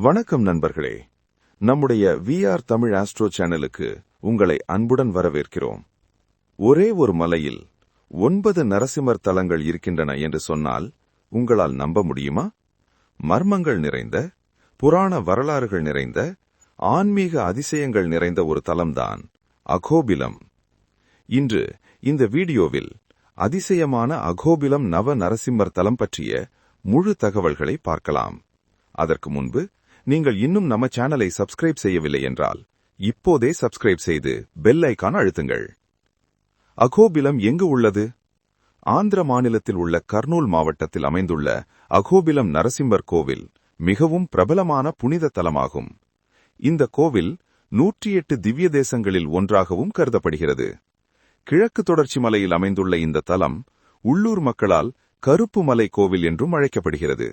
வணக்கம் நண்பர்களே, நம்முடைய VR தமிழ் ஆஸ்ட்ரோ சேனலுக்கு உங்களை அன்புடன் வரவேற்கிறோம். ஒரே ஒரு மலையில் 9 நரசிம்மர் தலங்கள் இருக்கின்றன என்று சொன்னால் உங்களால் நம்ப முடியுமா? மர்மங்கள் நிறைந்த, புராண வரலாறுகள் நிறைந்த, ஆன்மீக அதிசயங்கள் நிறைந்த ஒரு தலம்தான் அகோபிலம். இன்று இந்த வீடியோவில் அதிசயமான அகோபிலம் நவ நரசிம்மர் தலம் பற்றிய முழு தகவல்களை பார்க்கலாம். அதற்கு முன்பு நீங்கள் இன்னும் நம்ம சேனலை சப்ஸ்கிரைப் செய்யவில்லை என்றால் இப்போதே சப்ஸ்கிரைப் செய்து பெல் ஐகான் அழுத்துங்கள். அகோபிலம் எங்கு உள்ளது? ஆந்திர மாநிலத்தில் உள்ள கர்னூல் மாவட்டத்தில் அமைந்துள்ள அகோபிலம் நரசிம்மர் கோவில் மிகவும் பிரபலமான புனித தலமாகும். இந்த கோவில் 108 திவ்ய தேசங்களில் ஒன்றாகவும் கருதப்படுகிறது. கிழக்கு தொடர்ச்சி மலையில் அமைந்துள்ள இந்த தலம் உள்ளூர் மக்களால் கருப்பு மலை கோவில் என்றும் அழைக்கப்படுகிறது.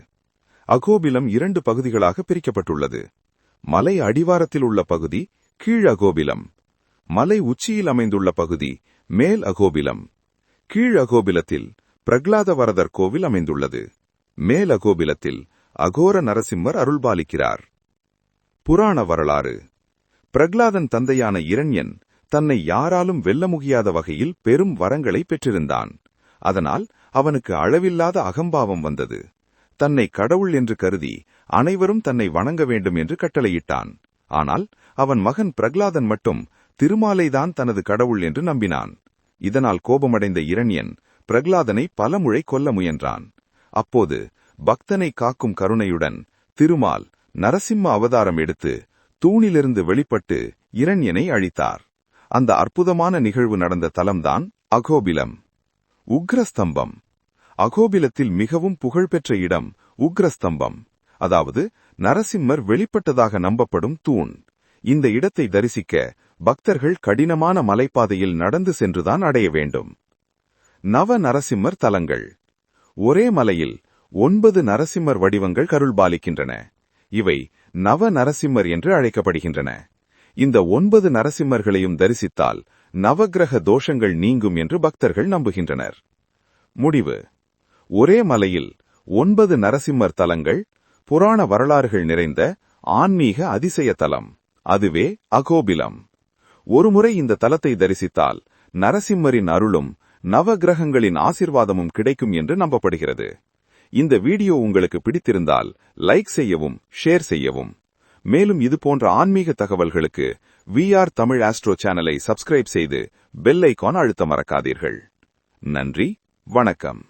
அகோபிலம் 2 பகுதிகளாக பிரிக்கப்பட்டுள்ளது. மலை அடிவாரத்தில் உள்ள பகுதி கீழ் அகோபிலம், மலை உச்சியில் அமைந்துள்ள பகுதி மேல் அகோபிலம். கீழ் அகோபிலத்தில் பிரகலாத வரதர் கோவில் அமைந்துள்ளது. மேல் அகோபிலத்தில் அகோர நரசிம்மர் அருள்பாலிக்கிறார். புராண வரலாறு. பிரகலாதன் தந்தையான இரண்யன் தன்னை யாராலும் வெல்ல முடியாத வகையில் பெரும் வரங்களை பெற்றிருந்தான். அதனால் அவனுக்கு அளவில்லாத அகம்பாவம் வந்தது. தன்னை கடவுள் என்று கருதி அனைவரும் தன்னை வணங்க வேண்டும் என்று கட்டளையிட்டான். ஆனால் அவன் மகன் பிரகலாதன் மட்டும் திருமாலைதான் தனது கடவுள் என்று நம்பினான். இதனால் கோபமடைந்த இரண்யன் பிரகலாதனை பலமுறை கொல்ல முயன்றான். அப்போது பக்தனை காக்கும் கருணையுடன் திருமால் நரசிம்ம அவதாரம் எடுத்து தூணிலிருந்து வெளிப்பட்டு இரண்யனை அழித்தார். அந்த அற்புதமான நிகழ்வு நடந்த தலம்தான் அகோபிலம். உக்ரஸ்தம்பம். அகோபிலத்தில் மிகவும் புகழ்பெற்ற இடம் உக்ரஸ்தம்பம், அதாவது நரசிம்மர் வெளிப்பட்டதாக நம்பப்படும் தூண். இந்த இடத்தை தரிசிக்க பக்தர்கள் கடினமான மலைப்பாதையில் நடந்து சென்றுதான் அடைய வேண்டும். நவ நரசிம்மர் தலங்கள். ஒரே மலையில் 9 நரசிம்மர் வடிவங்கள் கருள்பாலிக்கின்றன. இவை நவ நரசிம்மர் என்று அழைக்கப்படுகின்றன. இந்த 9 நரசிம்மர்களையும் தரிசித்தால் நவக்கிரக தோஷங்கள் நீங்கும் என்று பக்தர்கள் நம்புகின்றனர். முடிவு. ஒரே மலையில் 9 நரசிம்மர் தலங்கள், புராண வரலாறுகள் நிறைந்த ஆன்மீக அதிசய தலம். அதுவே அகோபிலம். ஒருமுறை இந்த தலத்தை தரிசித்தால் நரசிம்மரின் அருளும் நவக்கிரகங்களின் ஆசிர்வாதமும் கிடைக்கும் என்று நம்பப்படுகிறது. இந்த வீடியோ உங்களுக்கு பிடித்திருந்தால் லைக் செய்யவும், ஷேர் செய்யவும். மேலும் இதுபோன்ற ஆன்மீக தகவல்களுக்கு VR தமிழ் ஆஸ்ட்ரோ சேனலை சப்ஸ்கிரைப் செய்து பெல் ஐகான் அழுத்த மறக்காதீர்கள். நன்றி, வணக்கம்.